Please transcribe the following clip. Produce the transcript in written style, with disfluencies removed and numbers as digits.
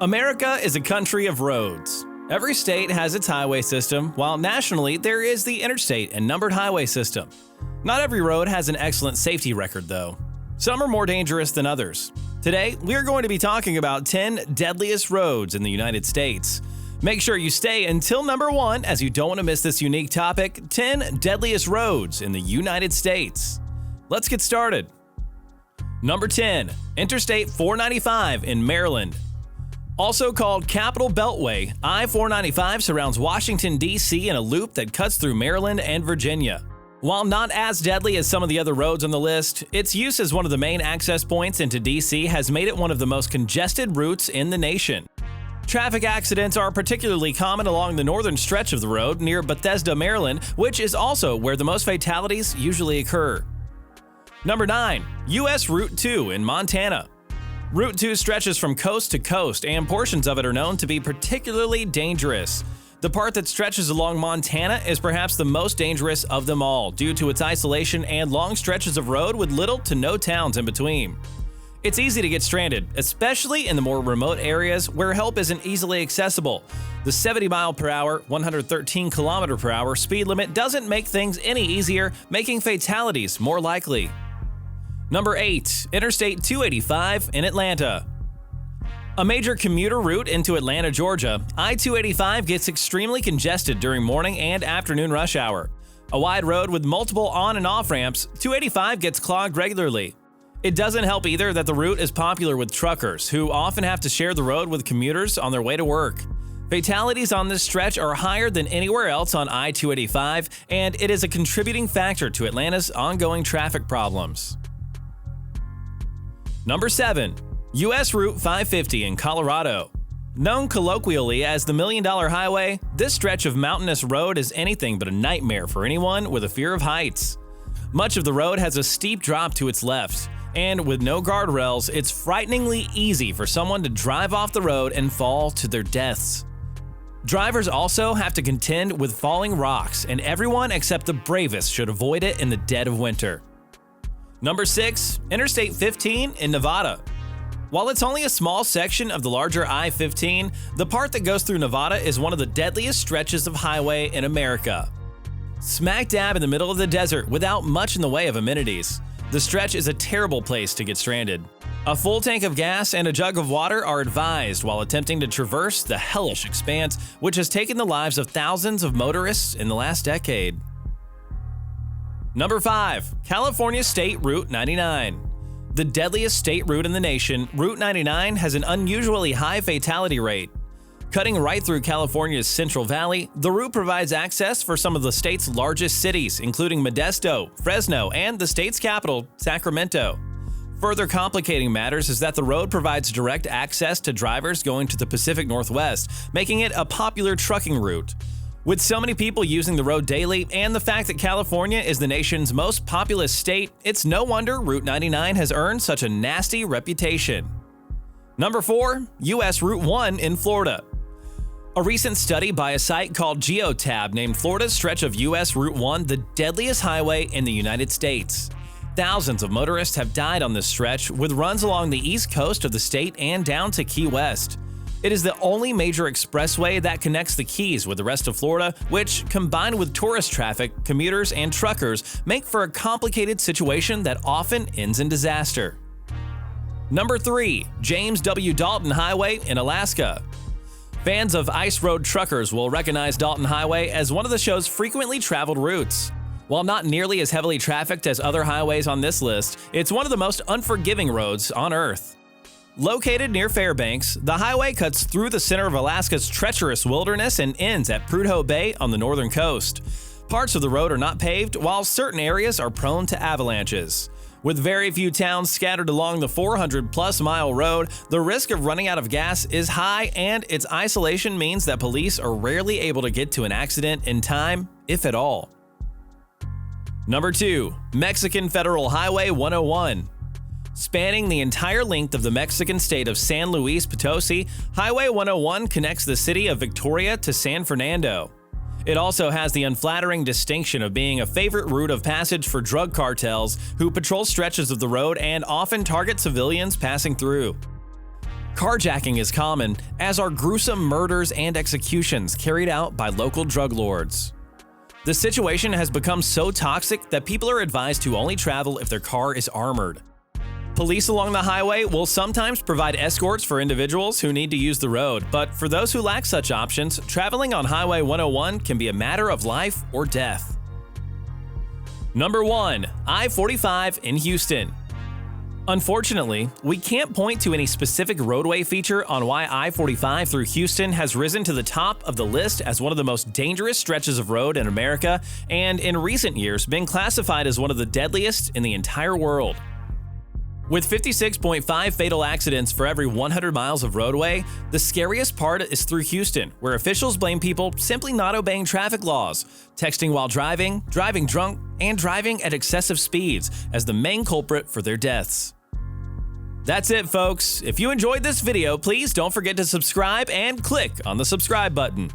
America is a country of roads. Every state has its highway system, while nationally there is the interstate and numbered highway system. Not every road has an excellent safety record, though. Some are more dangerous than others. Today, we're going to be talking about 10 deadliest roads in the United States. Make sure you stay until number 1, as you don't want to miss this unique topic, 10 deadliest roads in the United States. Let's get started. Number 10, Interstate 495 in Maryland. Also called Capitol Beltway, I-495 surrounds Washington, D.C. in a loop that cuts through Maryland and Virginia. While not as deadly as some of the other roads on the list, its use as one of the main access points into D.C. has made it one of the most congested routes in the nation. Traffic accidents are particularly common along the northern stretch of the road near Bethesda, Maryland, which is also where the most fatalities usually occur. Number 9, U.S. Route 2 in Montana. Route 2 stretches from coast to coast, and portions of it are known to be particularly dangerous. The part that stretches along Montana is perhaps the most dangerous of them all, due to its isolation and long stretches of road with little to no towns in between. It's easy to get stranded, especially in the more remote areas where help isn't easily accessible. The 70-mile-per-hour, 113-kilometer-per-hour speed limit doesn't make things any easier, making fatalities more likely. Number 8, Interstate 285 in Atlanta. A major commuter route into Atlanta, Georgia, I-285 gets extremely congested during morning and afternoon rush hour. A wide road with multiple on- and off-ramps, 285 gets clogged regularly. It doesn't help either that the route is popular with truckers, who often have to share the road with commuters on their way to work. Fatalities on this stretch are higher than anywhere else on I-285, and it is a contributing factor to Atlanta's ongoing traffic problems. Number 7, U.S. Route 550 in Colorado. Known colloquially as the $1 Million Highway, this stretch of mountainous road is anything but a nightmare for anyone with a fear of heights. Much of the road has a steep drop to its left, and with no guardrails, it's frighteningly easy for someone to drive off the road and fall to their deaths. Drivers also have to contend with falling rocks, and everyone except the bravest should avoid it in the dead of winter. Number 6, Interstate 15 in Nevada. While it's only a small section of the larger I-15, the part that goes through Nevada is one of the deadliest stretches of highway in America. Smack dab in the middle of the desert without much in the way of amenities, the stretch is a terrible place to get stranded. A full tank of gas and a jug of water are advised while attempting to traverse the hellish expanse which has taken the lives of thousands of motorists in the last decade. Number 5, California State Route 99. The deadliest state route in the nation, Route 99 has an unusually high fatality rate. Cutting right through California's Central Valley, the route provides access for some of the state's largest cities, including Modesto, Fresno, and the state's capital, Sacramento. Further complicating matters is that the road provides direct access to drivers going to the Pacific Northwest, making it a popular trucking route. With so many people using the road daily, and the fact that California is the nation's most populous state, it's no wonder Route 99 has earned such a nasty reputation. Number 4, U.S. Route 1 in Florida. A recent study by a site called Geotab named Florida's stretch of U.S. Route 1 the deadliest highway in the United States. Thousands of motorists have died on this stretch, with runs along the east coast of the state and down to Key West. It is the only major expressway that connects the Keys with the rest of Florida, which, combined with tourist traffic, commuters, and truckers, make for a complicated situation that often ends in disaster. Number 3, James W. Dalton Highway in Alaska. Fans of Ice Road truckers will recognize Dalton Highway as one of the show's frequently traveled routes. While not nearly as heavily trafficked as other highways on this list, it's one of the most unforgiving roads on Earth. Located near Fairbanks, the highway cuts through the center of Alaska's treacherous wilderness and ends at Prudhoe Bay on the northern coast. Parts of the road are not paved, while certain areas are prone to avalanches. With very few towns scattered along the 400-plus-mile road, the risk of running out of gas is high, and its isolation means that police are rarely able to get to an accident in time, if at all. Number 2, Mexican Federal Highway 101. Spanning the entire length of the Mexican state of San Luis Potosi, Highway 101 connects the city of Victoria to San Fernando. It also has the unflattering distinction of being a favorite route of passage for drug cartels who patrol stretches of the road and often target civilians passing through. Carjacking is common, as are gruesome murders and executions carried out by local drug lords. The situation has become so toxic that people are advised to only travel if their car is armored. Police along the highway will sometimes provide escorts for individuals who need to use the road, but for those who lack such options, traveling on Highway 101 can be a matter of life or death. Number 1. I-45 in Houston. Unfortunately, we can't point to any specific roadway feature on why I-45 through Houston has risen to the top of the list as one of the most dangerous stretches of road in America, and in recent years been classified as one of the deadliest in the entire world. With 56.5 fatal accidents for every 100 miles of roadway, the scariest part is through Houston, where officials blame people simply not obeying traffic laws, texting while driving, driving drunk, and driving at excessive speeds as the main culprit for their deaths. That's it, folks. If you enjoyed this video, please don't forget to subscribe and click on the subscribe button.